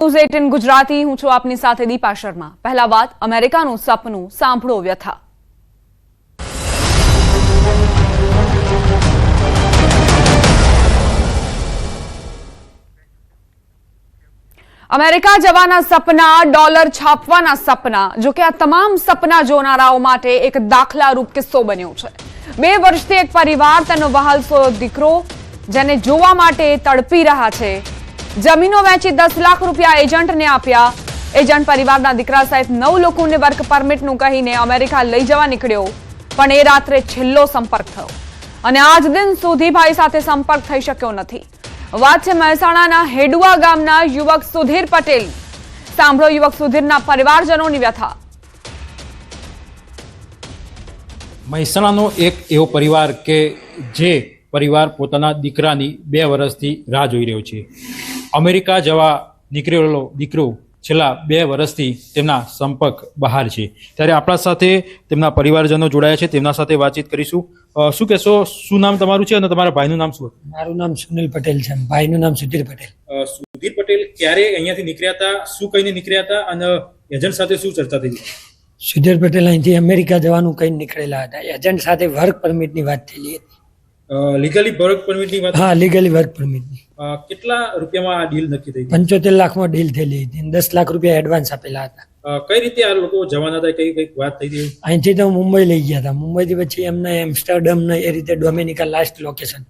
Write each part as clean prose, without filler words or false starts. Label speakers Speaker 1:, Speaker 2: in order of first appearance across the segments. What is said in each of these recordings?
Speaker 1: News 18 Gujarati હું છું આપની સાથે દીપા શર્મા। પહેલા વાત અમેરિકાનું સપનું સાંભળો વ્યથા। અમેરિકા જવાના સપના, ડોલર છાપવાના સપના, જો કે આ તમામ સપના જોનારાઓ માટે એક દાખલારૂપ કિસ્સો બન્યો છે। 2 વર્ષથી એક પરિવાર તેનો વહાલસો દીકરો જેને જોવા માટે તડપી રહ્યા છે। જમીનો વેચી 10 લાખ રૂપિયા એજન્ટને આપ્યા। એજન્ટ પરિવારના દીકરા સહિત 9 લોકોને વર્ક પરમિટનું કહીને અમેરિકા લઈ જવા નીકળ્યો, પણ એ રાત્રે છેલ્લો સંપર્ક થયો અને આજ દિન સુધી ભાઈ સાથે સંપર્ક થઈ શક્યો નથી। વાત છે મહેસાણાના હેડુઆ ગામના યુવક સુધીર પટેલ। સાંભળો યુવક સુધીરના પરિવારજનોની વ્યથા।
Speaker 2: મહેસાણાનો એક એવો પરિવાર કે જે પરિવાર પોતાના દીકરાની 2 વર્ષથી રાહ જોઈ રહ્યો છે। અમેરિકા જવા નીકળેલો દીકરો છેલ્લા 2 વર્ષથી તેમના સંપર્ક બહાર છે। ત્યારે આપણા સાથે તેમના પરિવારજનો જોડાયા છે, તેમના સાથે વાતચીત કરીશું। શું કહેશો, શું નામ તમારું છે અને તમારા ભાઈનું નામ શું હતું?
Speaker 3: મારું નામ સુનિલ પટેલ છે, ભાઈનું નામ સુધીર પટેલ।
Speaker 2: સુધીર પટેલ ક્યારે અહીંયાથી નીકળ્યા હતા, શું કહીને નીકળ્યા હતા અને એજન્ટ સાથે શું ચર્ચા થઈ?
Speaker 3: સુધીર પટેલ અહીંથી અમેરિકા જવાનું કઈ નીકળેલા હતા। એજન્ટ સાથે વર્ક પરમિટની વાત થયેલી હતી।
Speaker 2: લીગલી વર્ક પરમિટની વાત?
Speaker 3: હા, લીગલી વર્ક પરમિટની।
Speaker 2: કેટલા રૂપિયામાં આ ડીલ નક્કી થઈ?
Speaker 3: 75 લાખમાં ડીલ થયેલી હતી। 10 લાખ રૂપિયા એડવાન્સ આપેલા હતા।
Speaker 2: કઈ રીતે આ લોકો જવાના હતા, કઈ વાત થઈ હતી?
Speaker 3: અહીંથી તો મુંબઈ લઈ ગયા હતા, મુંબઈથી પછી એમને એમ્સ્ટરડમ ને એ રીતે ડોમિનિકા લાસ્ટ લોકેશન।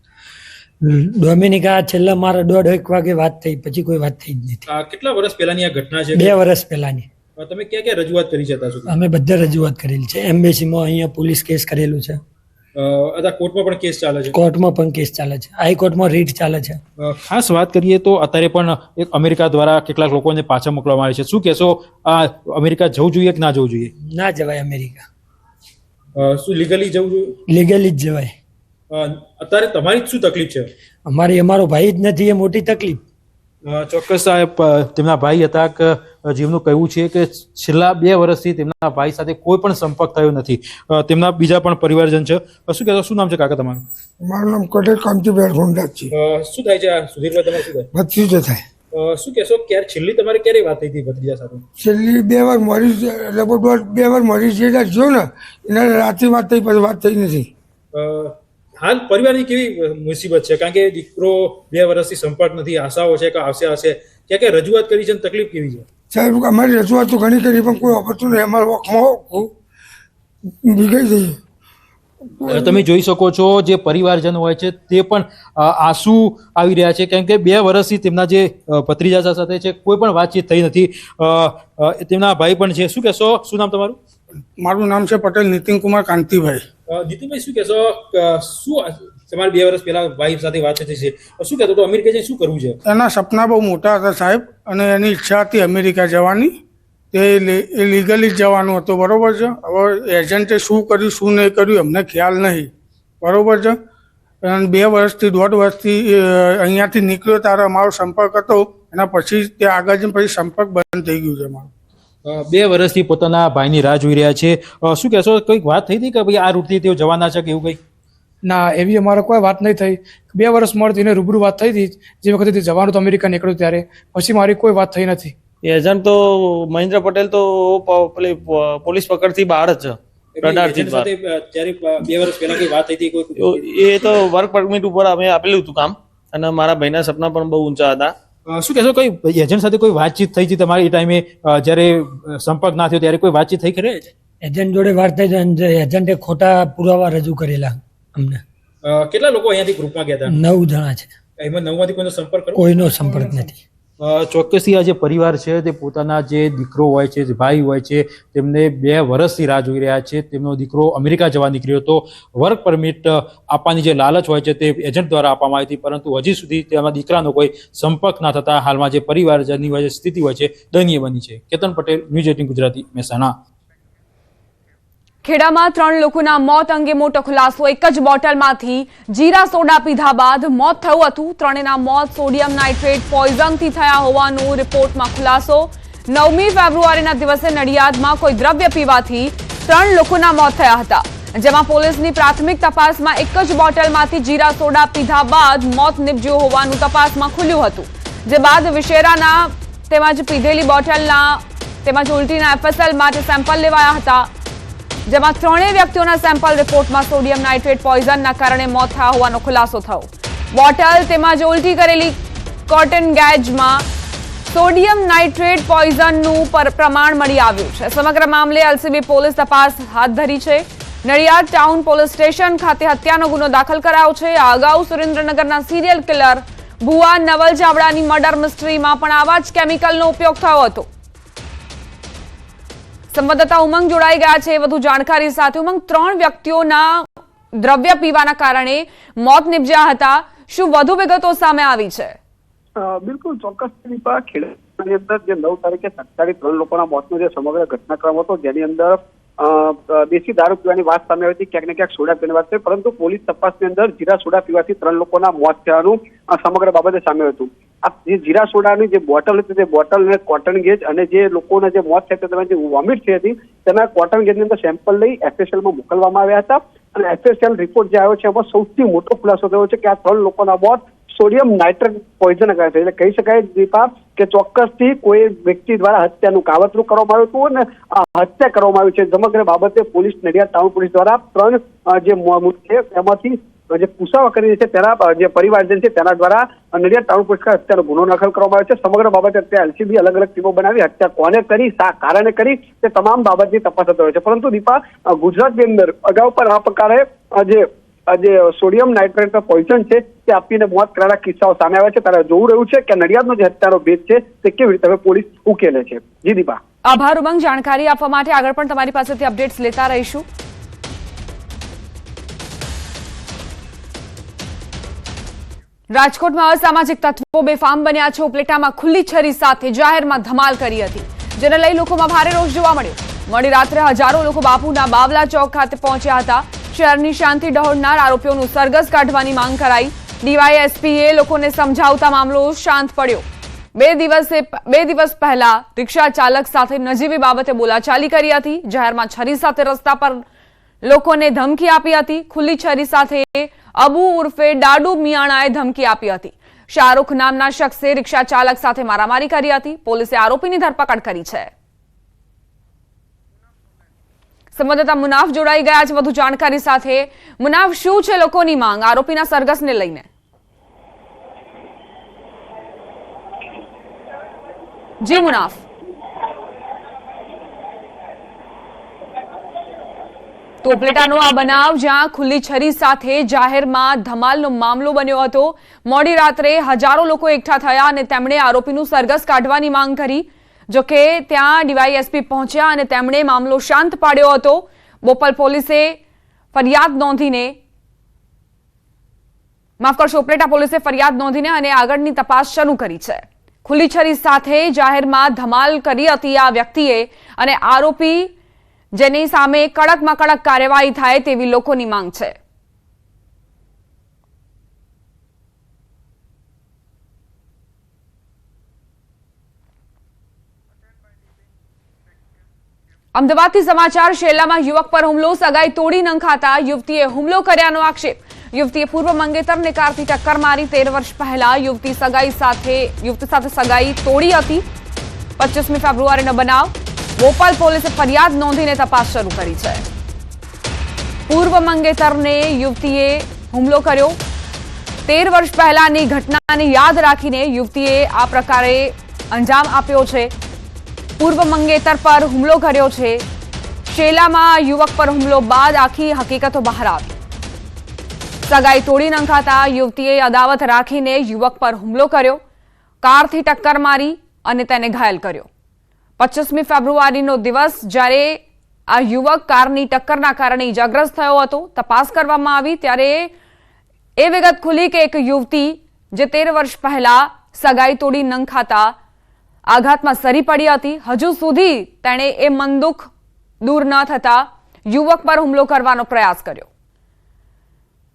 Speaker 3: ડોમિનિકા છેલ્લા મારા 1.5 વાગે વાત થઈ, પછી કોઈ વાત થઈ જ નથી।
Speaker 2: કેટલા વર્ષ પહેલાની આ ઘટના છે?
Speaker 3: 2 વર્ષ પહેલાની।
Speaker 2: તમે ક્યાં ક્યાં રજૂઆત કરી છે અત્યાર સુધી?
Speaker 3: અમે બધે રજૂઆત કરેલી છે। એમ્બેસીમાં અહીંયા પોલીસ કેસ કરેલું છે।
Speaker 2: કોર્ટમાં પણ કેસ ચાલે છે?
Speaker 3: કોર્ટમાં પણ કેસ ચાલે છે, હાઈકોર્ટમાં રીટ ચાલે છે।
Speaker 2: ખાસ વાત કરીએ તો અત્યારે પણ એક અમેરિકા દ્વારા કેટલાક લોકોને પાછા મોકલવામાં આવે છે। શું કહેશો, આ અમેરિકા જવું જોઈએ કે ના જવું જોઈએ?
Speaker 3: ના જવાય અમેરિકા।
Speaker 2: શું લીગલી જવું જોઈએ?
Speaker 3: લીગલી જ જવાય।
Speaker 2: અત્યારે તમારી શું તકલીફ છે?
Speaker 3: અમારો ભાઈ જ નથી, એ મોટી તકલીફ।
Speaker 2: ચોક્કસ તેમના ભાઈ હતા કે જેમનું કહેવું છે કે છેલ્લા 2 વર્ષથી તેમના ભાઈ સાથે કોઈ પણ સંપર્ક થયો નથી। તેમના બીજા પણ પરિવારજન છે। શું કહેશો, શું નામ છે કાકા તમારું?
Speaker 4: મારું નામ કોટેલ કામતીભાઈ ગોંડાત છે।
Speaker 2: શું થાય છે સુધીરભાઈ, તમારે શું થાય?
Speaker 4: ભત્રીજો થાય।
Speaker 2: શું કહેશો, છેલ્લી તમારે ક્યારે વાત થઈ હતી ભત્રીજા સાથે?
Speaker 4: છેલ્લી 2 વાર મરી, લગભગ 2 વાર મરી છે જો ને, એના રાતે વાત થઈ, પછી વાત થઈ નથી।
Speaker 2: હાલ પરિવારની કેવી મુસીબત છે? કારણ કે દીકરો 2 વર્ષથી સંપર્ક નથી, આશાઓ છે કે આવશે, ક્યાં ક્યાં રજૂઆત કરી છે અને તકલીફ કેવી છે?
Speaker 4: સાહેબ, અમારી રજૂઆત તો ઘણી કરી, પણ કોઈ આપતું નહીં। અમારા વખમાં ભીગાઈ જઈએ।
Speaker 2: તમે જોઈ શકો છો જે પરિવારજન હોય છે તે પણ આંસુ આવી રહ્યા છે, કારણ કે 2 વર્ષથી તેમના જે ભત્રીજા સાથે છે કોઈ પણ વાતચીત થઈ નથી। તેમના ભાઈ પણ છે। શું કહેશો, શું નામ તમારું?
Speaker 4: મારું નામ છે પટેલ નીતિન કુમાર કાંતિભાઈ।
Speaker 2: નીતિનભાઈ, શું કહેશો, શું તમારે 2 વર્ષ પહેલા ભાઈ સાથે વાત થઈ છે, શું કહેતો તો અમેરિકા જઈને શું કરવું છે?
Speaker 4: એના સપના બહુ મોટા હતા સાહેબ, અને એની ઈચ્છા હતી અમેરિકા જવાની। તે લીગલી જ જવાનું હતું, બરોબર છે। હવે એજન્ટે શું કર્યું શું નહીં કર્યું અમને ખ્યાલ નહીં, બરોબર છે। અને 2 વર્ષથી 1.5 વર્ષથી અહીંયાથી નીકળ્યો ત્યારે અમારો સંપર્ક હતો, એના પછી તે આગળ જઈને પછી સંપર્ક બંધ થઈ ગયું છે અમારો।
Speaker 2: 2 વર્ષથી પોતાના ભાઈની રાહ જોઈ રહ્યા છે। શું કહેશો, કોઈક વાત થઈ હતી કે ભાઈ આ રૂટથી તેઓ જવાના છે કે એવું કંઈ?
Speaker 5: ના, એવી અમારે કોઈ વાત નહીં થઈ। 2 વર્ષ મળતી એને રૂબરૂ વાત થઈ હતી, જે વખતે તે જવાનું તો અમેરિકા નીકળ્યું ત્યારે, પછી મારી કોઈ વાત થઈ નથી।
Speaker 6: એજન્ટ તો મહેન્દ્ર પટેલ તો પોલીસ પકડથી બહાર જ છે, રડારથી બહાર।
Speaker 2: ત્યારે 2 વર્ષ પહેલા કઈ વાત થઈ હતી કોઈ?
Speaker 6: એ તો વર્ક પરમિટ ઉપર અમે આપેલું હતું કામ, અને મારા ભાઈના સપના પણ બહુ ઊંચા હતા।
Speaker 2: શું કહેશો, કોઈ એજન્ટ સાથે કોઈ વાતચીત થઈ હતી તમારી એ ટાઈમે જ્યારે સંપર્ક ના થયો ત્યારે કોઈ વાતચીત થઈ ખરી?
Speaker 3: એજન્ટ જોડે વાત થઈ, એજન્ટે ખોટા પુરાવા રજૂ કરેલા અમને।
Speaker 2: કેટલા લોકો અહીંયાથી ગ્રુપમાં ગયા હતા?
Speaker 3: 9 જણા છે।
Speaker 2: એમાં 9 માંથી કોઈનો સંપર્ક કર્યો?
Speaker 3: કોઈનો સંપર્ક નથી।
Speaker 2: ચોક્કસથી આ જે પરિવાર છે તે પોતાના જે દીકરો હોય છે, જે ભાઈ હોય છે, તેમને 2 વર્ષથી રાહ જોઈ રહ્યા છે। તેમનો દીકરો અમેરિકા જવા નીકળ્યો હતો, વર્ક પરમિટ આપવાની જે લાલચ હોય છે તે એજન્ટ દ્વારા આપવામાં આવી હતી, પરંતુ હજી સુધી તેના દીકરાનો કોઈ સંપર્ક ના થતા હાલમાં જે પરિવારજનની જે સ્થિતિ હોય છે દયનીય બની છે। કેતન પટેલ, ન્યૂઝ 18 ગુજરાતી, મહેસાણા।
Speaker 1: ખેડામાં 3 લોકોના મોત અંગે મોટો ખુલાસો। એક જ બોટલમાંથી જીરા સોડા પીધા બાદ મોત થયું હતું। 3ના મોત સોડિયમ નાઇટ્રેટ પોઈઝનથી થયા હોવાનું રિપોર્ટમાં ખુલાસો। 9મી ફેબ્રુઆરીના દિવસે નડિયાદમાં કોઈ દ્રવ્ય પીવાથી 3 લોકોના મોત થયા હતા, જેમાં પોલીસની પ્રાથમિક તપાસમાં એક જ બોટલમાંથી જીરા સોડા પીધા બાદ મોત નિપજ્યું હોવાનું તપાસમાં ખુલ્યું હતું। જે બાદ વિશેરાના તેમજ પીધેલી બોટલના તેમજ ઉલટીના FSL માટે સેમ્પલ લેવાયા હતા, જેમાં 3 વ્યક્તિઓના સેમ્પલ રિપોર્ટમાં સોડિયમ નાઇટ્રેટ પોઈઝનના કારણે મોત થયા હોવાનો ખુલાસો થયો. બોટલ તેમજ ઉલટી કરેલી કોટન ગેજમાં સોડિયમ નાઇટ્રેટ પોઈઝનનું પ્રમાણ મળી આવ્યું છે. સમગ્ર મામલે LCB પોલીસ તપાસ હાથ ધરી છે. નડિયાદ ટાઉન પોલીસ સ્ટેશન ખાતે હત્યાનો ગુનો દાખલ કરાયો છે. આ અગાઉ સુરેન્દ્રનગરના સિરિયલ કિલર ભુવા નવલ ચાવડાની મર્ડર મિસ્ટ્રીમાં પણ આવા જ કેમિકલનો ઉપયોગ થયો હતો. સંવાદદાતા ઉમંગ જોડાઈ ગયા છે વધુ જાણકારી સાથે. ઉમંગ, 3 વ્યક્તિઓના દ્રવ્ય પીવાના કારણે મોત નિપજ્યા હતા. શું વધુ વિગતો સામે આવી છે?
Speaker 7: બિલકુલ ચોક્કસ ખેડાની અંદર જે 9 તારીખે 3 લોકોના મોતનો જે સમગ્ર ઘટનાક્રમ હતો, જેની અંદર દેશી દારૂ પીવાની વાત સામે આવી હતી, ક્યાંક ને ક્યાંક સોડા પીવાની વાત છે, પરંતુ પોલીસ તપાસની અંદર જીરા સોડા પીવાથી 3 લોકોના મોત થયાનું સમગ્ર બાબતે સામે આવ્યું હતું. આ જે જીરા સોડાની જે બોટલ હતી, તે બોટલ અને કોટન ગેજ અને જે લોકોના જે મોત થયા તેમાં જે વોમિટ થઈ હતી તેના કોટન ગેજની અંદર સેમ્પલ લઈ FSLમાં મોકલવામાં આવ્યા હતા અને FSL રિપોર્ટ જે આવ્યો છે એમાં સૌથી મોટો ખુલાસો થયો છે કે આ 3 લોકોના મોત સોડિયમ નાઇટ્રેટ પોઈઝન કરે છે. એટલે કહી શકાય દીપા કે ચોક્કસથી કોઈ વ્યક્તિ દ્વારા હત્યાનું કાવતરું કરવામાં આવ્યું હતું અને હત્યા કરવામાં આવી છે. સમગ્ર બાબતે પોલીસ નડિયાદ ટાઉન પોલીસ દ્વારા 3 જે મોત છે એમાંથી જે પૂછાવા કરી છે તેના જે પરિવારજન છે તેના દ્વારા નડિયાદ ટાઉન પોલીસ હત્યાનો ગુનો દાખલ કરવામાં આવ્યો છે. સમગ્ર બાબતે અત્યારે LCB અલગ અલગ ટીમો બનાવી હત્યા કોને કરી, શા કારણે કરી, તે તમામ બાબતની તપાસ થતી હોય છે. પરંતુ દીપા, ગુજરાતની અંદર અગાઉ પણ આ પ્રકારે જે સોડિયમ નાઇટ્રેટ પોઈઝન છે તે આપીને મોત કરાયેલા કિસ્સાઓ સામે આવ્યા છે. ત્યારે જોવું રહ્યું છે કે નડિયાદનો જે હત્યાનો ભેદ છે તે કેવી રીતે હવે પોલીસ ઉકેલે છે. જી દીપા.
Speaker 1: આભાર ઉમંગ, જાણકારી આપવા માટે. આગળ પણ તમારી પાસેથી અપડેટ્સ લેતા રહીશું. રાજકોટમાં અસામાજિક તત્વો બેફામ બન્યા છે. ઉપલેટામાં ખુલ્લી છરી સાથે જાહેરમાં ધમાલ કરી હતી, જેને લઈ લોકોમાં ભારે રોષ જોવા મળ્યો. મોડી રાત્રે હજારો લોકો બાપુના બાવલા ચોક ખાતે પહોંચ્યા હતા. શહેરની શાંતિ ડહોળનાર આરોપીઓનું સરઘસ કાઢવાની માંગ કરાઈ. DYSPએ લોકોને સમજાવતા મામલો શાંત પડ્યો. 2 દિવસ પહેલા રિક્ષા ચાલક સાથે નજીવી બાબતે બોલાચાલી કરી હતી. જાહેરમાં છરી સાથે રસ્તા પર લોકોને ધમકી આપી હતી. ખુલ્લી છરી સાથે અબુ ઉર્ફે ડાડુ મિયાણાએ ધમકી આપી હતી. શાહરૂખ નામના શખ્સે રિક્ષા ચાલક સાથે મારામારી કરી હતી. પોલીસે આરોપીની ધરપકડ કરી છે. સંવાદદાતા મુનાફ જોડાઈ ગયા છે વધુ જાણકારી સાથે. મુનાફ, શું છે લોકોની માંગ આરોપીના સરઘસને લઈને? જી મુનાફ. તો ઉપલેટાનો આ બનાવ જ્યાં ખુલ્લી છરી સાથે જાહેરમાં ધમાલનો મામલો બન્યો હતો. મોડી રાત્રે હજારો લોકો એકઠા થયા અને તેમણે આરોપીનું સરઘસ કાઢવાની માંગ કરી. જોકે ત્યાં DYSP પહોંચ્યા અને તેમણે મામલો શાંત પાડ્યો હતો. બોપલ પોલીસે ફરિયાદ નોંધીને ઉપલેટા પોલીસે ફરિયાદ નોંધીને અને આગળની તપાસ શરૂ કરી છે. ખુલ્લી છરી સાથે જાહેરમાં ધમાલ કરી હતી આ વ્યક્તિએ અને આરોપી જેની સામે કડકમાં કડક કાર્યવાહી થાય તેવી લોકોની માંગ છે. અમદાવાદથી સમાચાર. શેલામાં યુવક પર હુમલો, સગાઈ તોડી નંખાતા યુવતીએ હુમલો કર્યાનો આક્ષેપ. યુવતીએ પૂર્વ મંગેતરને કારથી ટક્કર મારી. 13 વર્ષ પહેલા યુવતી સાથે સગાઈ તોડી હતી. 25મી ફેબ્રુઆરીનો બનાવ. બોપલ પોલીસે ફરિયાદ નોંધીને તપાસ શરૂ કરી છે. પૂર્વ મંગેતરને યુવતીએ હુમલો કર્યો. 13 વર્ષ પહેલાની ઘટનાને યાદ રાખીને યુવતીએ આ પ્રકારે અંજામ આપ્યો છે. પૂર્વ મંગેતર પર હુમલો કર્યો છે. શેલામાં યુવક પર હુમલો બાદ આખી હકીકતો બહાર આવી. સગાઈ તોડી નંખાતા યુવતીએ અદાવત રાખીને યુવક પર હુમલો કર્યો. કારથી ટક્કર મારી અને તેને ઘાયલ કર્યો. 25મી ફેબ્રુઆરીનો દિવસ જ્યારે આ યુવક કારની ટક્કરના કારણે ઇજાગ્રસ્ત થયો હતો. તપાસ કરવામાં આવી ત્યારે એ વિગત ખુલી કે એક યુવતી જે 13 વર્ષ પહેલા સગાઈ તોડી નંખાતા આઘાતમાં સરી પડી હતી. હજુ સુધી તેણે એ મનદુખ દૂર ન થતા યુવક પર હુમલો કરવાનો પ્રયાસ કર્યો.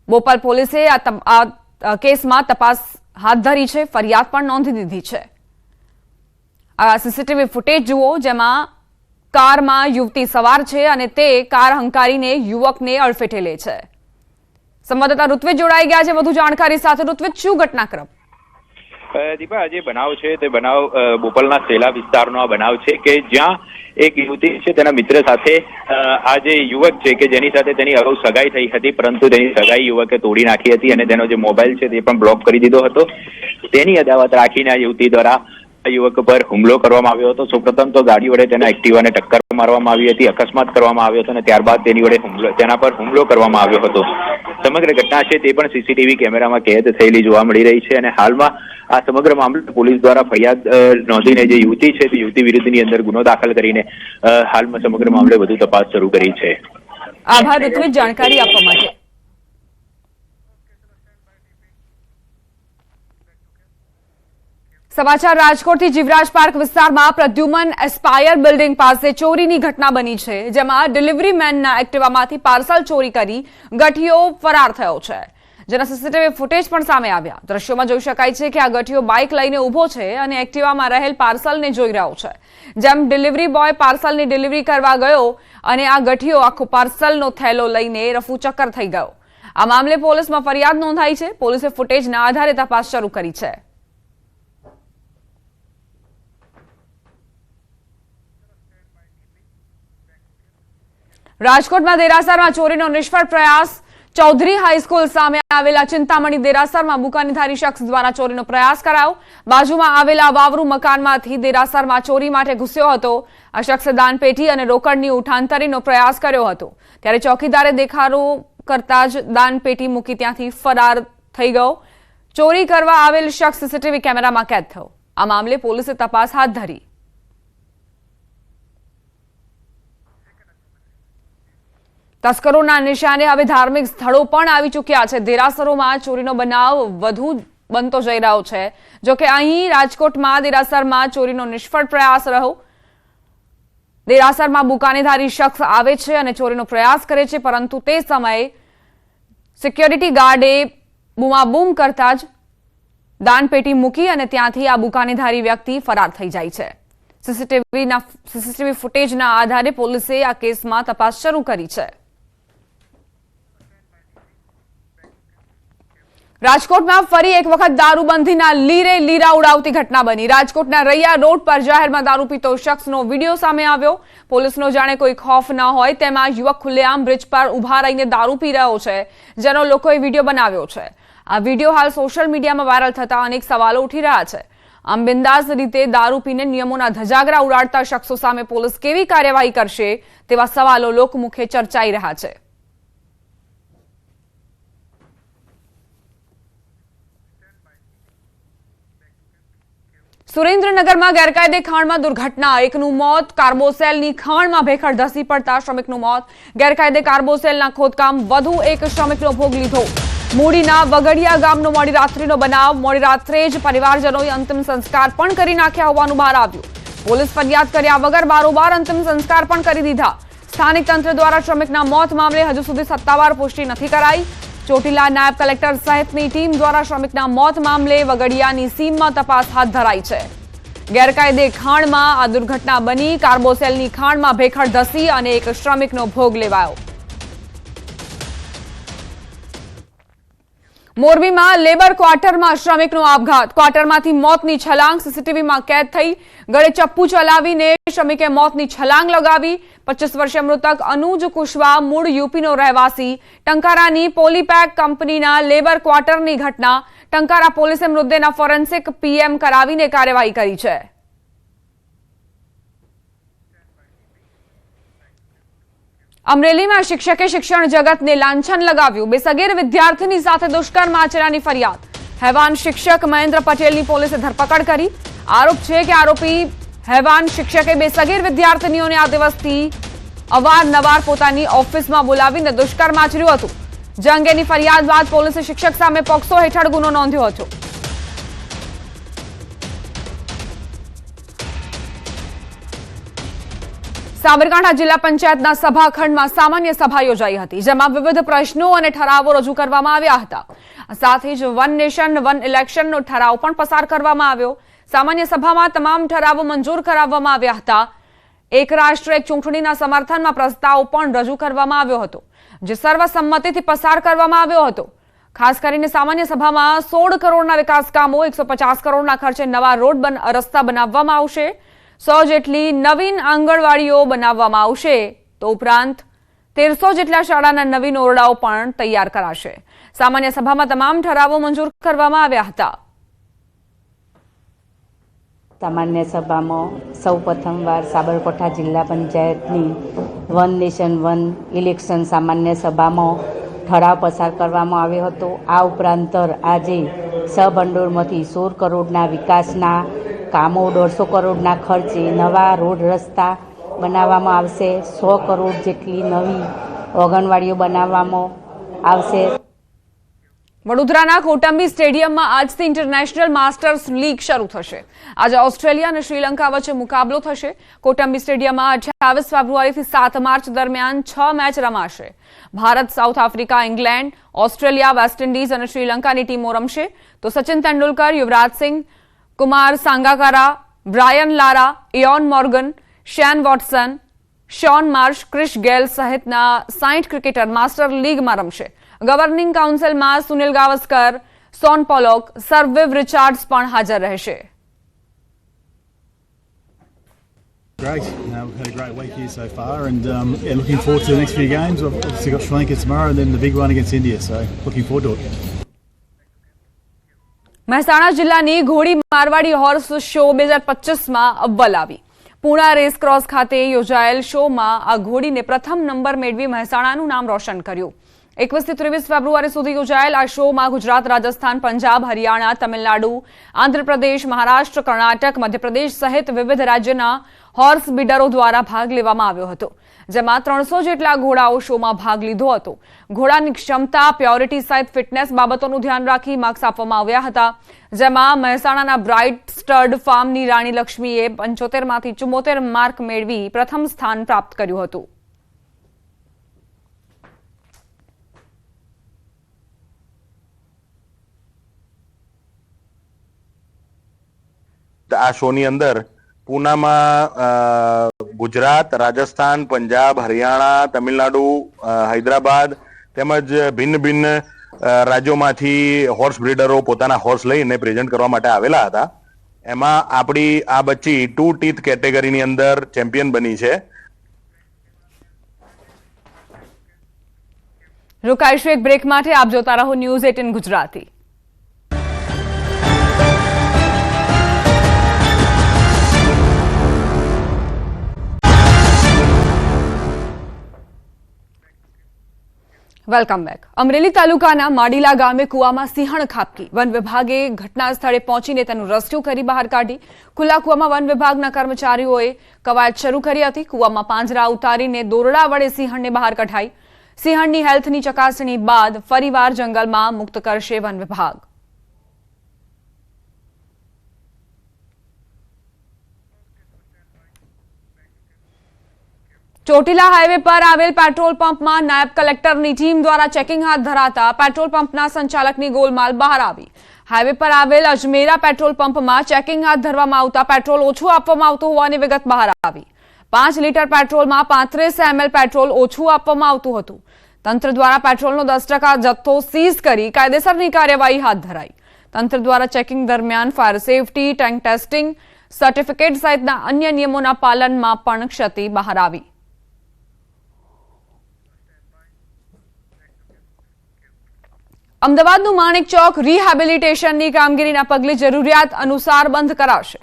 Speaker 1: બોપલ પોલીસે આ કેસમાં તપાસ હાથ ધરી છે. ફરિયાદ પણ નોંધી દીધી છે. આ સીસીટીવી ફૂટેજ જુઓ જેમાં કારમાં યુવતી સવાર છે અને તે કાર હંકારીને યુવકને અડફેટે લે છે. સંવાદદાતા ઋત્વિજ જોડાઈ ગયા છે વધુ જાણકારી સાથે. ઋત્વિજ, શું ઘટનાક્રમ?
Speaker 8: દીપા, આજે બનાવ છે તે બનાવ બોપલના સેલા વિસ્તારનો આ બનાવ છે કે જ્યાં એક યુવતી છે તેના મિત્ર સાથે આ જે યુવક છે કે જેની સાથે તેની અગાઉ સગાઈ થઈ હતી, પરંતુ તેની સગાઈ યુવકે તોડી નાખી હતી અને તેનો જે મોબાઈલ છે તે પણ બ્લોક કરી દીધો હતો. તેની અદાવત રાખીને આ યુવતી દ્વારા યુવક પર હુમલો કરવામાં આવ્યો હતો. સૌપ્રથમ તો ગાડી વડે તેના એક્ટિવાને ટક્કર મારવામાં આવી હતી, અકસ્માત કરવામાં આવ્યો હતો અને ત્યારબાદ તેની વડે તેના પર હુમલો કરવામાં આવ્યો હતો. સમગ્ર ઘટના છે તે પણ સીસીટીવી કેમેરામાં કેદ થયેલી જોવા મળી રહી છે અને હાલમાં આ સમગ્ર મામલે પોલીસ દ્વારા ફરિયાદ નોંધીને જે યુવતી છે તે યુવતી વિરુદ્ધની અંદર ગુનો દાખલ કરીને હાલમાં સમગ્ર મામલે વધુ તપાસ શરૂ કરી છે.
Speaker 1: આભાર ઋત્વિજ જાણકારી આપવા માટે. સમાચાર રાજકોટથી જીવરાજ પાર્ક વિસ્તારમાં પ્રદ્યુમન એસ્પાયર બિલ્ડિંગ પાસે ચોરીની ઘટના બની છે, જેમાં ડિલિવરી મેનના એક્ટિવામાંથી પાર્સલ ચોરી કરી ગઠિયો ફરાર થયો છે, જેના સીસીટીવી ફૂટેજ પણ સામે આવ્યા. દ્રશ્યોમાં જોઈ શકાય છે કે આ ગઠિયો બાઇક લઈને ઉભો છે અને એક્ટિવામાં રહેલ પાર્સલને જોઈ રહ્યો છે. જેમ ડિલિવરી બોય પાર્સલની ડિલિવરી કરવા ગયો અને આ ગઠિયો આખો પાર્સલનો થેલો લઈને રફુચક્કર થઈ ગયો. આ મામલે પોલીસમાં ફરિયાદ નોંધાઈ છે. પોલીસે ફૂટેજના આધારે તપાસ શરૂ કરી છે. રાજકોટમાં દેરાસરમાં ચોરીનો નિષ્ફળ પ્રયાસ. ચૌધરી હાઈસ્કૂલ સામે આવેલા ચિંતામણી દેરાસરમાં બુકાનીધારી શખ્સ દ્વારા ચોરીનો પ્રયાસ કરાયો. બાજુમાં આવેલા વાવરૂ મકાનમાંથી દેરાસરમાં ચોરી માટે ઘૂસ્યો હતો. આ શખ્સે દાનપેટી અને રોકડની ઉઠાંતરીનો પ્રયાસ કર્યો હતો, ત્યારે ચોકીદારે દેખાડો કરતા જ દાનપેટી મૂકી ત્યાંથી ફરાર થઈ ગયો. ચોરી કરવા આવેલ શખ્સ સીસીટીવી કેમેરામાં કેદ થયો. આ મામલે પોલીસે તપાસ હાથ ધરી. તસ્કરોના નિશાને હવે ધાર્મિક સ્થળો પણ આવી ચૂક્યા છે. દેરાસરોમાં ચોરીનો બનાવ વધુ બનતો જઈ રહ્યો છે. જોકે અહીં રાજકોટમાં દેરાસરમાં ચોરીનો નિષ્ફળ પ્રયાસ રહ્યો. દેરાસરમાં બુકાનીધારી શખ્સ આવે છે અને ચોરીનો પ્રયાસ કરે છે, પરંતુ તે સમયે સિક્યોરિટી ગાર્ડે બૂમાબૂમ કરતા જ દાનપેટી મૂકી અને ત્યાંથી આ બુકાનીધારી વ્યક્તિ ફરાર થઈ જાય છે. સીસીટીવી ફૂટેજના આધારે પોલીસે આ કેસમાં તપાસ શરૂ કરી છે. રાજકોટમાં ફરી એક વખત દારૂબંધીના લીરે લીરા ઉડાવતી ઘટના બની. રાજકોટના રૈયા રોડ પર જાહેરમાં દારૂ પીતો શખ્સનો વિડીયો સામે આવ્યો. પોલીસનો જાણે કોઈ ખોફ ન હોય તેમાં યુવક ખુલ્લેઆમ બ્રિજ પર ઉભા રહીને દારૂ પી રહ્યો છે, જેનો લોકોએ વિડીયો બનાવ્યો છે. આ વિડીયો હાલ સોશિયલ મીડિયામાં વાયરલ થતા અનેક સવાલો ઉઠી રહ્યા છે. આમ બિંદાસ રીતે દારૂ પીને નિયમોના ધજાગરા ઉડાડતા શખ્સો સામે પોલીસ કેવી કાર્યવાહી કરશે તેવા સવાલો લોકમુખે ચર્ચાઈ રહ્યા છે. સુરેન્દ્રનગરમાં ગેરકાયદે ખાણમાં દુર્ઘટના. એકનું મોત. કાર્બોસેલની ખાણમાં ભેખડ ધસી પડતા શ્રમિકનું મોત. ગેરકાયદે કાર્બોસેલના ખોદકામ વધુ એક શ્રમિકનો ભોગ લીધો. મૂડીના વગડિયા ગામનો મોડી રાત્રિનો બનાવ. મોડી રાત્રે જ પરિવારજનોએ અંતિમ સંસ્કાર પણ કરી નાખ્યા હોવાનું બહાર આવ્યું. પોલીસ ફરિયાદ કર્યા વગર બારોબાર અંતિમ સંસ્કાર પણ કરી દીધા. સ્થાનિક તંત્ર દ્વારા શ્રમિકના મોત મામલે હજુ સુધી સત્તાવાર પુષ્ટિ નથી કરાઈ. ચોટીલા નાયબ કલેક્ટર સહિતની ટીમ દ્વારા શ્રમિકના મોત મામલે વગડિયાની સીમમાં તપાસ હાથ ધરાઈ છે. ગેરકાયદે ખાણમાં આ દુર્ઘટના બની. કાર્બોસેલની ખાણમાં ભેખડ ધસી અને એક શ્રમિકનો ભોગ લેવાયો. મોરબીમાં લેબર ક્વાર્ટરમાં શ્રમિકનો આપઘાત. ક્વાર્ટરમાંથી મોતની છલાંગ સીસીટીવીમાં કેદ થઈ. ગળે ચપ્પુ ચલાવીને શ્રમિકે મોતની છલાંગ લગાવી. 25 વર્ષીય મૃતક અનુજ કુશવા મૂળ યુપીનો રહેવાસી. ટંકારાની પોલીપેક કંપનીના લેબર ક્વાર્ટરની ઘટના. ટંકારા પોલીસે મૃતદેહના ફોરેન્સિક પીએમ કરાવીને કાર્યવાહી કરી છે. અમરેલીમાં શિક્ષકે શિક્ષણ જગતને લાંછન લગાવ્યું. બે સગીર વિદ્યાર્થીની સાથે દુષ્કર્મ આચર્યાની ફરિયાદ. હેવાન શિક્ષક મહેન્દ્ર પટેલની પોલીસે ધરપકડ કરી. આરોપ છે કે આરોપી હેવાન શિક્ષકે બે સગીર વિદ્યાર્થીનીઓને આ દિવસથી અવારનવાર પોતાની ઓફિસમાં બોલાવીને દુષ્કર્મ આચર્યું હતું. જે અંગેની ફરિયાદ બાદ પોલીસે શિક્ષક સામે પોક્સો હેઠળ ગુનો નોંધ્યો હતો. સાબરકાંઠા જિલ્લા પંચાયતના સભાખંડમાં સામાન્ય સભા યોજાઈ હતી, જેમાં વિવિધ પ્રશ્નો અને ઠરાવો રજૂ કરવામાં આવ્યા હતા. સાથે જ વન નેશન વન ઇલેક્શનનો ઠરાવ પણ પસાર કરવામાં આવ્યો. સામાન્ય સભામાં તમામ ઠરાવો મંજૂર કરાવવામાં આવ્યા હતા. એક રાષ્ટ્ર એક ચૂંટણીના સમર્થનમાં પ્રસ્તાવ પણ રજૂ કરવામાં આવ્યો હતો, જે સર્વસંમતિથી પસાર કરવામાં આવ્યો હતો. ખાસ કરીને સામાન્ય સભામાં 16 કરોડના વિકાસ કામો, 150 કરોડના ખર્ચે નવા રોડ રસ્તા બનાવવામાં આવશે, 100 જેટલી નવીન આંગણવાડીઓ બનાવવામાં આવશે, તો ઉપરાંત 1300 જેટલા શાળાના નવીન ઓરડાઓ પણ તૈયાર કરાશે. સામાન્ય સભામાં તમામ ઠરાવો મંજૂર કરવામાં આવ્યા હતા.
Speaker 9: સામાન્ય સભામાં સૌ પ્રથમવાર સાબરકાંઠા જિલ્લા પંચાયતની વન નેશન વન ઇલેક્શન સામાન્ય સભામાં ઠરાવ પસાર કરવામાં આવ્યો હતો. આ ઉપરાંત આજે સહભંડોળમાંથી 16 કરોડના વિકાસના કામો, 150 કરોડના ખર્ચે નવા રોડ રસ્તા બનાવવામાં આવશે, 100 કરોડ જેટલી નવી આંગણવાડીઓ બનાવવામાં આવશે.
Speaker 1: વડોદરાના કોટંબી સ્ટેડિયમમાં આજથી ઇન્ટરનેશનલ માસ્ટર્સ લીગ શરૂ થશે. આજે ઓસ્ટ્રેલિયા અને શ્રીલંકા વચ્ચે મુકાબલો થશે. કોટંબી સ્ટેડિયમમાં 28 ફેબ્રુઆરીથી 7 માર્ચ દરમિયાન 6 મેચ રમાશે. Bharat, South Africa, England, Australia, West Indies અને શ્રીલંકાની ટીમો રમશે. તો Sachin Tendulkar, Yuvraj Singh, Kumar Sangakkara, Brian Lara, Eoin Morgan, Shane Watson, Shaun Marsh, Chris Gayle સહિતના 60 ક્રિકેટર માસ્ટર લીગમાં રમશે. ગવર્નિંગ કાઉન્સિલમાં Sunil Gavaskar, Shaun Pollock, sir Viv Richards પણ હાજર રહેશે.
Speaker 10: Great. We've had a great week here so far, and looking forward to the next few games. We've obviously got Sri Lanka tomorrow, and then the big one against India. So looking forward to it.
Speaker 1: Mehsana જિલ્લાની ઘોડી Marwari horse show 2025માં અવ્વલ આવી. પૂણા રેસક્રોસ ખાતે યોજાયેલ શોમાં આ ઘોડીને પ્રથમ number મેળવી મહેસાણાનું નામ રોશન કર્યું. 21 થી 23 ફેબ્રુઆરી સુધી યોજાયેલ આ શોમાં ગુજરાત, રાજસ્થાન, પંજાબ, હરિયાણા, તમિલનાડુ, આંધ્રપ્રદેશ, મહારાષ્ટ્ર, કર્ણાટક, મધ્યપ્રદેશ સહિત વિવિધ રાજ્યના હોર્સ બિલ્ડરો દ્વારા ભાગ લેવામાં આવ્યો હતો, જેમાં 300 જેટલા ઘોડાઓ શોમાં ભાગ લીધો હતો. ઘોડાની ક્ષમતા, પ્યોરિટી સહિત ફિટનેસ બાબતોનું ધ્યાન રાખી માર્ક્સ આપવામાં આવ્યા હતા, જેમાં મહેસાણાના બ્રાઇટ સ્ટડ ફાર્મની રાણી લક્ષ્મીએ 75માંથી 74 માર્ક મેળવી પ્રથમ સ્થાન પ્રાપ્ત કર્યું હતું.
Speaker 11: આ શોની અંદર પૂનામાં ગુજરાત, રાજસ્થાન, પંજાબ, હરિયાણા, તમિલનાડુ, હૈદરાબાદ તેમજ ભિન્ન ભિન્ન રાજ્યોમાંથી હોર્સ બ્રીડરો પોતાના હોર્સ લઈને પ્રેઝન્ટ કરવા માટે આવેલા હતા. એમાં આપણી આ બચ્ચી 2 ટીથ કેટેગરીની અંદર ચેમ્પિયન બની છે.
Speaker 1: રોકાઈશું એક બ્રેક માટે. આપ જોતા રહો news 18 Gujarati. Welcome back. Amreli તાલુકાના માડીલા ગામે કુવામાં સિંહણ ખાબકી. વન વિભાગે ઘટના સ્થળે પહોંચીને તેનું રેસ્ક્યુ કરી બહાર કાઢી. ખુલ્લા કુવામાં વન વિભાગના કર્મચારીઓએ કવાયત શરૂ કરી હતી. કુવામાં પાંજરા ઉતારીને દોરડા વડે સિંહણને બહાર કઢાઈ. સિંહણની હેલ્થની ચકાસણી બાદ ફરીવાર જંગલમાં મુક્ત કરશે વન વિભાગ. ચોટીલા હાઈવે પર આવેલ પેટ્રોલ પંપમાં નાયબ કલેક્ટરની ટીમ દ્વારા ચેકિંગ હાથ ધરાતા પેટ્રોલ પંપના સંચાલકની ગોલમાલ બહાર આવી. હાઈવે પર આવેલ અજમેરા પેટ્રોલ પંપમાં ચેકિંગ હાથ ધરવામાં આવતા પેટ્રોલ ઓછું આપવામાં આવતું હોવાની વિગત બહાર આવી. 5 લીટર પેટ્રોલમાં 35 ml પેટ્રોલ ઓછું આપવામાં આવતું હતું. તંત્ર દ્વારા પેટ્રોલનો 10% જથ્થો સીઝ કરી કાયદેસરની કાર્યવાહી હાથ ધરાઈ. તંત્ર દ્વારા ચેકિંગ દરમિયાન fire safety, tank testing certificate સહિતના અન્ય નિયમોના પાલનમાં પણ ક્ષતિ બહાર આવી. અમદાવાદનું માણેક ચોક રિહેબિલિટેશનની કામગીરીના પગલે જરૂરિયાત અનુસાર બંધ કરાશે.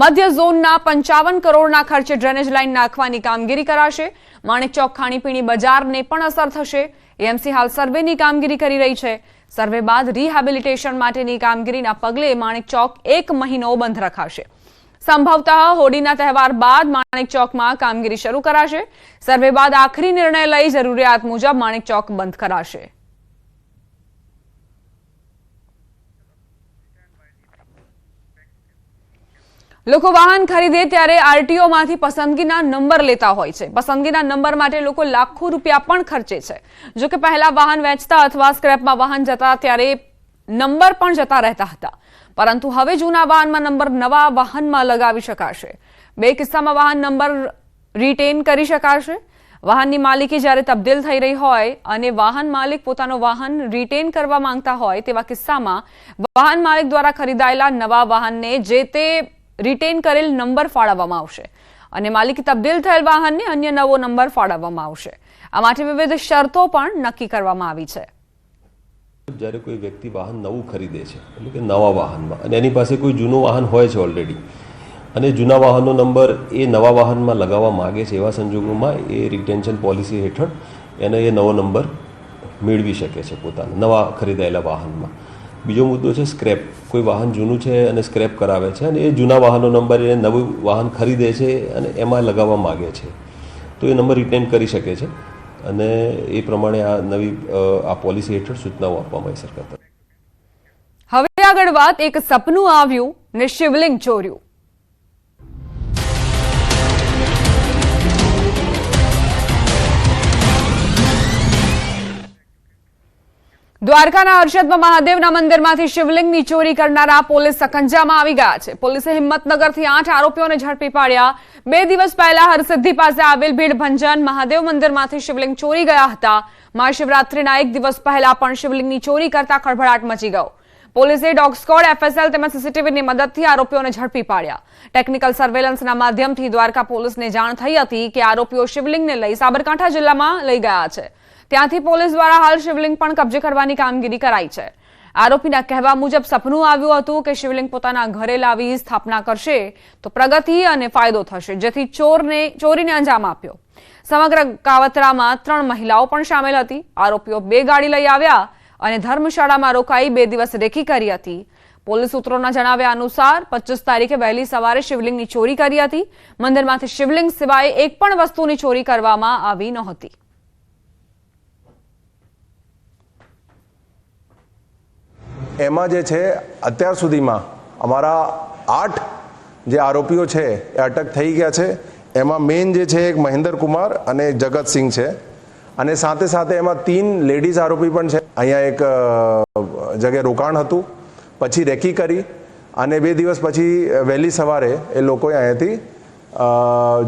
Speaker 1: મધ્ય ઝોનના 55 કરોડના ખર્ચે ડ્રેનેજ લાઇન નાખવાની કામગીરી કરાશે. માણેક ચોક ખાણીપીણી બજારને પણ અસર થશે. એએમસી હાલ સર્વેની કામગીરી કરી રહી છે. સર્વે બાદ રિહેબિલિટેશન માટેની કામગીરીના પગલે માણેક ચોક 1 મહિનો બંધ રખાશે. સંભવતઃ હોળીના તહેવાર બાદ માણેક ચોકમાં કામગીરી શરૂ કરાશે. સર્વે બાદ આખરી નિર્ણય લઈ જરૂરિયાત મુજબ માણેક ચોક બંધ કરાશે. લોકો વાહન ખરીદે ત્યારે આરટીઓમાંથી પસંદગીના નંબર લેતા હોય છે. પસંદગીના નંબર માટે લોકો લાખો રૂપિયા પણ ખર્ચે છે. જો કે પહેલા વાહન વેચતા અથવા સ્ક્રેપમાં વાહન જતા ત્યારે નંબર પણ જતા રહેતા હતા, પરંતુ હવે જૂના વાહનમાં નંબર નવા વાહનમાં લગાવી શકાશે. 2 કિસ્સામાં વાહન નંબર રિટેન કરી શકાશે. વાહનની માલિકી જ્યારે તબદીલ થઈ રહી હોય અને વાહન માલિક પોતાનું વાહન રિટેન કરવા માંગતા હોય તેવા કિસ્સામાં વાહન માલિક દ્વારા ખરીદાયેલા નવા વાહનને જે તે રિટેન કરેલ નંબર ફાળવવામાં આવશે અને માલિકી તબદીલ થયેલ વાહનને અન્ય નવો નંબર ફાળવવામાં આવશે. આ માટે વિવિધ શરતો પણ નક્કી કરવામાં આવી છે.
Speaker 12: જ્યારે કોઈ વ્યક્તિ વાહન નવું ખરીદે છે એટલે કે નવા વાહનમાં અને એની પાસે કોઈ જૂનું વાહન હોય છે ઓલરેડી અને જૂના વાહનનો નંબર એ નવા વાહનમાં લગાવવા માગે છે એવા સંજોગોમાં એ રિટેન્શન પોલિસી હેઠળ એને એ નવો નંબર મેળવી શકે છે પોતાના નવા ખરીદાયેલા વાહનમાં. બીજો મુદ્દો છે સ્ક્રેપ. કોઈ વાહન જૂનું છે અને સ્ક્રેપ કરાવે છે અને એ જૂના વાહનનો નંબર એ નવું વાહન ખરીદે છે અને એમાં લગાવવા માગે છે તો એ નંબર રિટેન કરી શકે છે અને એ પ્રમાણે આ નવી આ પોલિસી હેઠળ સૂચનાઓ આપવામાં આવી સરકાર તરફથી.
Speaker 1: હવે આગળ વાત, એક સપનું આવ્યું ને શિવલિંગ ચોર્યું. દ્વારકાના હર્ષદમાં મહાદેવના મંદિરમાંથી શિવલિંગની ચોરી કરનારા પોલીસ સકંજામાં આવી ગયા છે. પોલીસે હિંમતનગરથી 8 આરોપીઓને ઝડપી પાડ્યા. 2 દિવસ પહેલા હરસિદ્ધિ પાસે આવેલ ભીડભંજન મહાદેવ મંદિરમાંથી શિવલિંગ ચોરી ગયા હતા. મહાશિવરાત્રીના 1 દિવસ પહેલા પણ શિવલિંગની ચોરી કરતા ખળભળાટ મચી ગયો. પોલીસે ડોગ સ્ક્વોડ, FSL તેમજ સીસીટીવીની મદદથી આરોપીઓને ઝડપી પાડ્યા. ટેકનિકલ સર્વેલન્સના માધ્યમથી દ્વારકા પોલીસને જાણ થઈ હતી કે આરોપીઓ શિવલિંગને લઈ સાબરકાંઠા જિલ્લામાં લઈ ગયા છે. ત્યાંથી પોલીસ દ્વારા હાલ શિવલિંગ પણ કબજે કરવાની કામગીરી કરાઈ છે. આરોપીના કહેવા મુજબ સપનું આવ્યું હતું કે શિવલિંગ પોતાના ઘરે લાવી સ્થાપના કરશે તો પ્રગતિ અને ફાયદો થશે, જેથી ચોરીને અંજામ આપ્યો. સમગ્ર કાવતરામાં 3 મહિલાઓ પણ સામેલ હતી. આરોપીઓ 2 ગાડી લઈ આવ્યા અને ધર્મશાળામાં રોકાઈ 2 દિવસ રેકી કરી હતી. પોલીસ સૂત્રોના જણાવ્યા અનુસાર 25 તારીખે વહેલી સવારે શિવલિંગની ચોરી કરી હતી. મંદિરમાંથી શિવલિંગ સિવાય એક પણ વસ્તુની ચોરી કરવામાં આવી નહોતી.
Speaker 13: એમાં જે છે અત્યાર સુધીમાં અમારા 8 જે આરોપીઓ છે એ અટક થઈ ગયા છે. એમાં મેઇન જે છે એક મહેન્દ્ર કુમાર અને એક જગતસિંહ છે અને સાથે સાથે એમાં 3 લેડીઝ આરોપી પણ છે. અહીંયા એક જગ્યાએ રોકાણ હતું, પછી રેકી કરી અને 2 દિવસ પછી વહેલી સવારે એ લોકોએ અહીંયાથી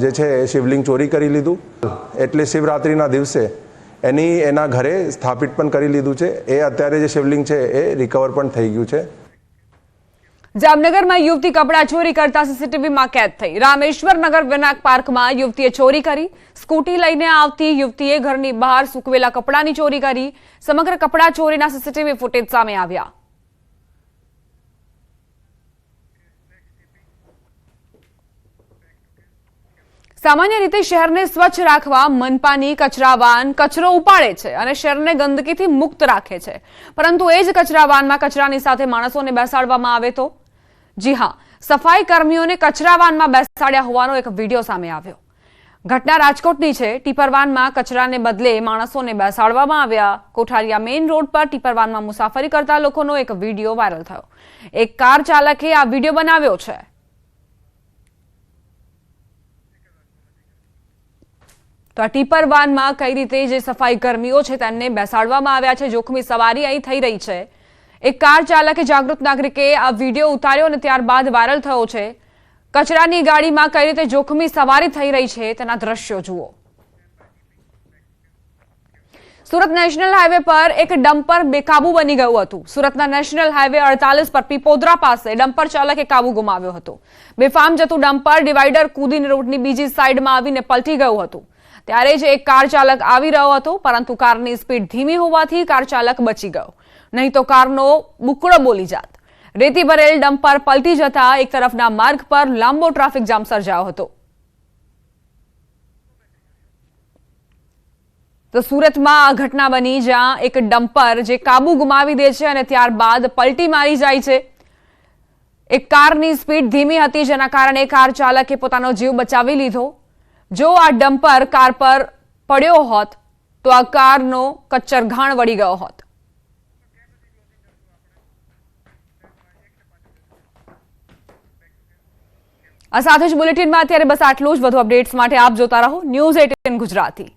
Speaker 13: જે છે શિવલિંગ ચોરી કરી લીધું. એટલે શિવરાત્રિના દિવસે એના ઘરે સ્થાપિત પણ કરી લીધું છે. એ અત્યારે જે શિવલિંગ છે એ રિકવર પણ થઈ ગયું છે.
Speaker 1: જામનગરમાં યુવતી કપડા ચોરી કરતા સીસીટીવીમાં કેદ થઈ. રામેશ્વર નગર વિનાયક પાર્કમાં યુવતીએ ચોરી કરી. સ્કૂટી લઈને આવતી યુવતીએ ઘરની બહાર સૂકવેલા કપડાની ચોરી કરી. સમગ્ર કપડા ચોરીના સીસીટીવી ફૂટેજ સામે આવ્યા. સામાન્ય રીતે શહેરને સ્વચ્છ રાખવા મનપાની કચરા વાન કચરો ઉપાડે છે અને શહેરને ગંદકીથી મુક્ત રાખે છે, પરંતુ એ જ કચરા વાનમાં કચરાની સાથે માણસોને બેસાડવામાં આવે તો? જી હા, સફાઈ કર્મીઓને કચરા વાનમાં બેસાડ્યા હોવાનો એક વિડીયો સામે આવ્યો. ઘટના રાજકોટની છે. ટીપર વાનમાં કચરાને બદલે માણસોને બેસાડવામાં આવ્યા. કોઠારિયા મેઇન રોડ પર ટીપર વાનમાં મુસાફરી કરતા લોકોનો એક વિડીયો વાયરલ થયો. એક કાર ચાલકે આ વિડીયો બનાવ્યો છે. તો આ ટીપર વાનમાં કઈ રીતે જે સફાઈ કર્મીઓ છે તેમને બેસાડવામાં આવ્યા છે. જોખમી સવારી અહીં થઈ રહી છે. એક કાર ચાલકે જાગૃત નાગરિકે આ વિડીયો ઉતાર્યો અને ત્યારબાદ વાયરલ થયો છે. કચરાની ગાડીમાં કઈ રીતે જોખમી સવારી થઈ રહી છે તેના દ્રશ્યો જુઓ. સુરત નેશનલ હાઈવે પર એક ડમ્પર બેકાબુ બની ગયું હતું. સુરતના નેશનલ હાઈવે 48 પર પીપોદરા પાસે ડમ્પર ચાલકે કાબુ ગુમાવ્યો હતો. બેફામ જતું ડમ્પર ડિવાઈડર કૂદીને રોડની બીજી સાઈડમાં આવીને પલટી ગયું હતું. ત્યારે જ એક કાર ચાલક આવી રહ્યો હતો, પરંતુ કારની સ્પીડ ધીમી હોવાથી કાર ચાલક બચી ગયો, નહીં તો કારનો બુકડો બોલી જાત. રેતી ભરેલ ડમ્પર પલટી જતા એક તરફના માર્ગ પર લાંબો ટ્રાફિક જામ સર્જાયો હતો. તો સુરતમાં આ ઘટના બની જ્યાં એક ડમ્પર જે કાબુ ગુમાવી દે છે અને ત્યારબાદ પલટી મારી જાય છે. એક કારની સ્પીડ ધીમી હતી જેના કારણે કાર ચાલકે પોતાનો જીવ બચાવી લીધો. જો આ ડમ્પર કાર પર પડ્યો હોત તો આ કારનો કચ્ચર ઘાણ વળી ગયો હોત. આ સાથે જ બુલેટિનમાં અત્યારે બસ આટલું જ. વધુ અપડેટ્સ માટે આપ જોતા રહો News 18 ગુજરાતી.